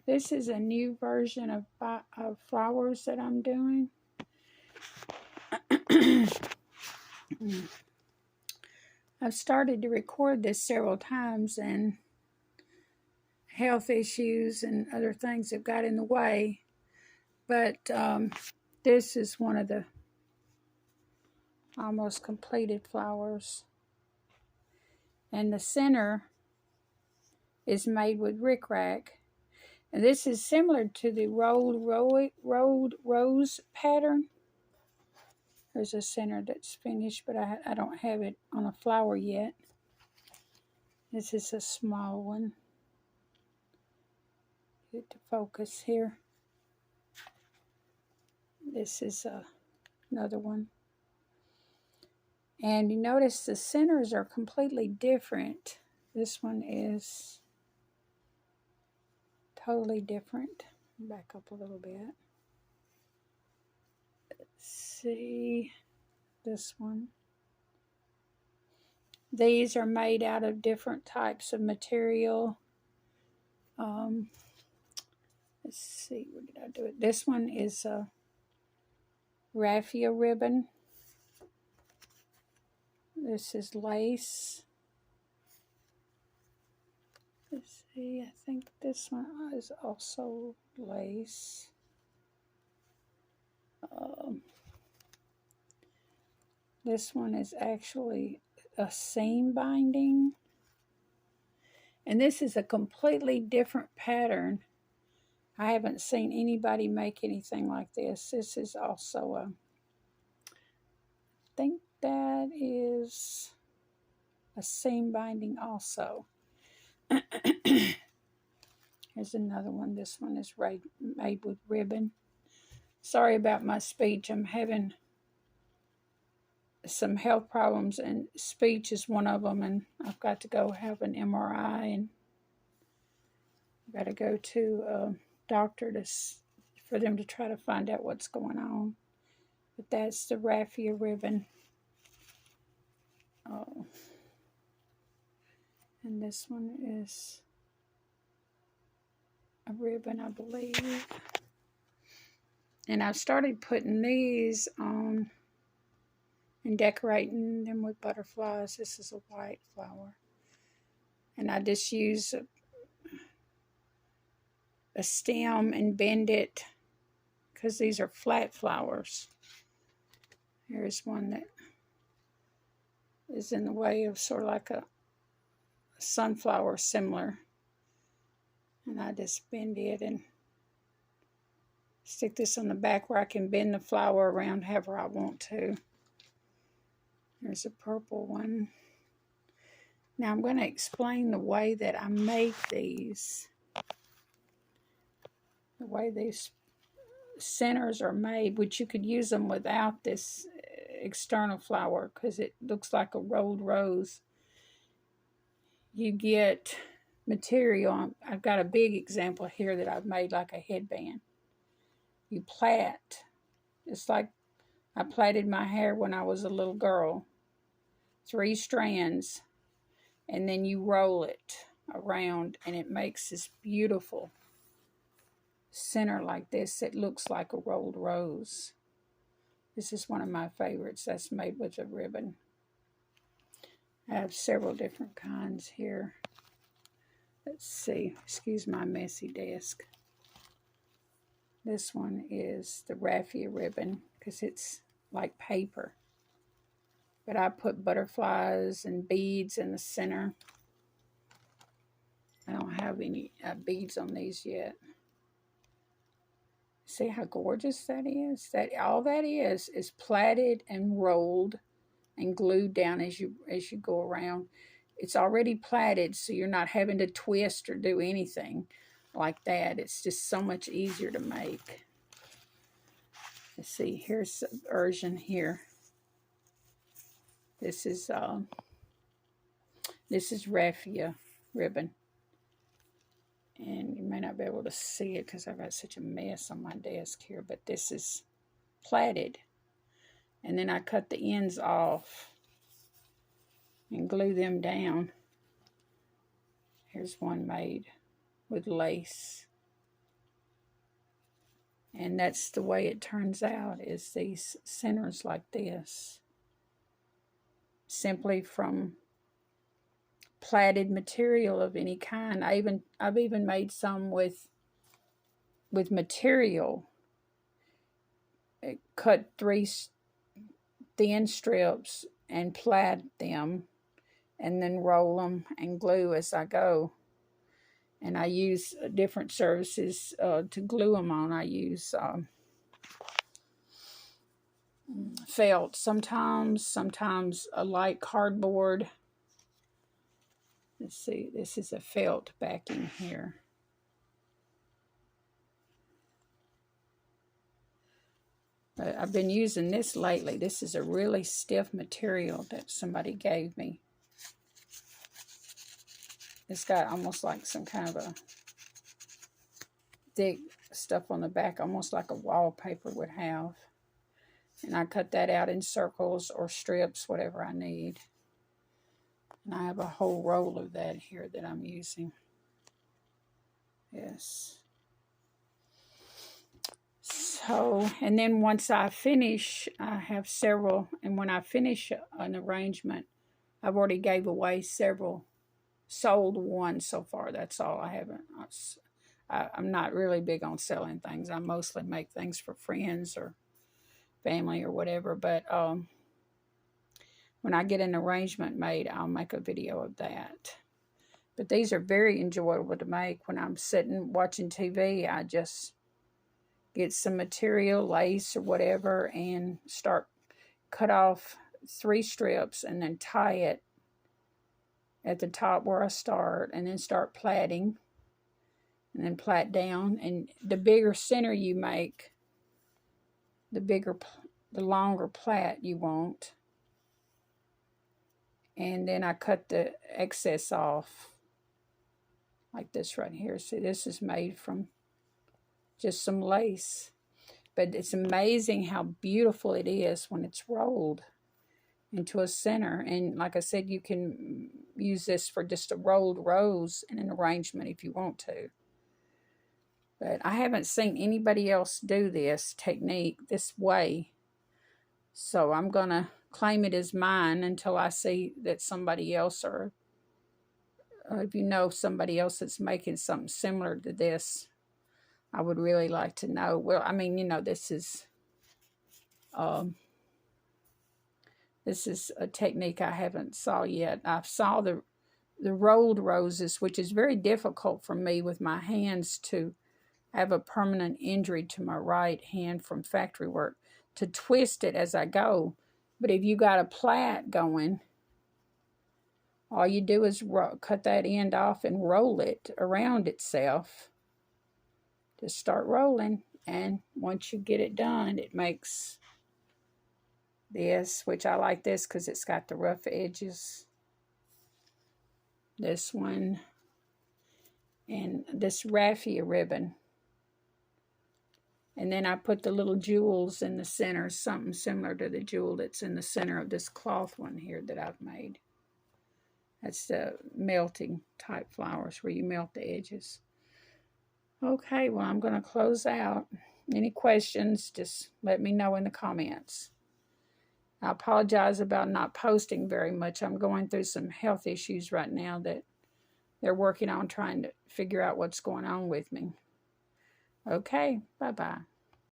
This is a new version of flowers that I'm doing. I've started to record this several times, and health issues and other things have got in the way. But this is one of the almost completed flowers. And the center is made with rickrack. And this is similar to the rolled rose pattern. There's a center that's finished, but I don't have it on a flower yet. This is a small one. Get to focus here. This is another one. And you notice the centers are completely different. This one is totally different. Back up a little bit. Let's see this one. These are made out of different types of material. Let's see, where did I do it? This one is a raffia ribbon. This is lace. Let's see, I think this one is also lace. This one is actually a seam binding. And this is a completely different pattern. I haven't seen anybody make anything like this. This is also a, I think that is a seam binding also. Here's another one. This one is made with ribbon. Sorry about my speech. I'm having some health problems, and speech is one of them, and I've got to go have an MRI, and I've got to go to a doctor for them to try to find out what's going on. But that's the raffia ribbon. Oh. And this one is a ribbon, I believe. And I've started putting these on and decorating them with butterflies. This is a white flower. And I just use a stem and bend it because these are flat flowers. Here's one that is in the way of sort of like a sunflower similar. And I just bend it and stick this on the back where I can bend the flower around however I want to. There's a purple one. Now I'm going to explain the way that I make these. The way these centers are made, which you could use them without this external flower because it looks like a rolled rose. You get material. I've got a big example here that I've made like a headband. You plait. It's like I plaited my hair when I was a little girl. 3 strands. And then you roll it around and it makes this beautiful center like this. It looks like a rolled rose. This is one of my favorites. That's made with a ribbon. I have several different kinds here. Let's see. Excuse my messy desk. This one is the raffia ribbon because it's like paper. But I put butterflies and beads in the center. I don't have any beads on these yet. See how gorgeous that is? All that is plaited and rolled and glued down as you go around. It's already plaited, so you're not having to twist or do anything like that. It's just so much easier to make. Let's see, here's a version here. This is raffia ribbon. And you may not be able to see it because I've got such a mess on my desk here, but this is plaited. And then I cut the ends off and glue them down. Here's one made with lace. And that's the way it turns out, is these centers like this. Simply from plaited material of any kind. I've even made some with material. Cut 3 thin strips and plait them, and then roll them and glue as I go. And I use different surfaces to glue them on. I use felt sometimes a light cardboard. Let's see, this is a felt backing here. But I've been using this lately. This is a really stiff material that somebody gave me. It's got almost like some kind of a thick stuff on the back, almost like a wallpaper would have. And I cut that out in circles or strips, whatever I need. And I have a whole roll of that here that I'm using. Yes. So, and then once I finish, I have several, and when I finish an arrangement, I've already gave away several, sold one so far. That's all. I haven't. I'm not really big on selling things. I mostly make things for friends or family or whatever. But when I get an arrangement made, I'll make a video of that. But these are very enjoyable to make. When I'm sitting watching TV, I just get some material, lace or whatever, and cut off 3 strips and then tie it at the top where I start, and then start plaiting, and then plait down. And the bigger center you make, the longer plait you want. And then I cut the excess off like this right here. See, this is made from just some lace. But it's amazing how beautiful it is when it's rolled into a center. And like I said, you can use this for just a rolled rose in an arrangement if you want to. But I haven't seen anybody else do this technique this way. So I'm going to claim it as mine until I see that somebody else, or if you know somebody else that's making something similar to this, I would really like to know. Well, I mean, you know, this is a technique I haven't saw yet. I saw the rolled roses, which is very difficult for me with my hands to have a permanent injury to my right hand from factory work, to twist it as I go. But if you got a plait going, all you do is cut that end off and roll it around itself. Just start rolling, and once you get it done, it makes this, which I like this because it's got the rough edges. This one, and this raffia ribbon. And then I put the little jewels in the center, something similar to the jewel that's in the center of this cloth one here that I've made. That's the melting type flowers where you melt the edges. Okay, well, I'm going to close out. Any questions, just let me know in the comments. I apologize about not posting very much. I'm going through some health issues right now that they're working on, trying to figure out what's going on with me. Okay, bye-bye.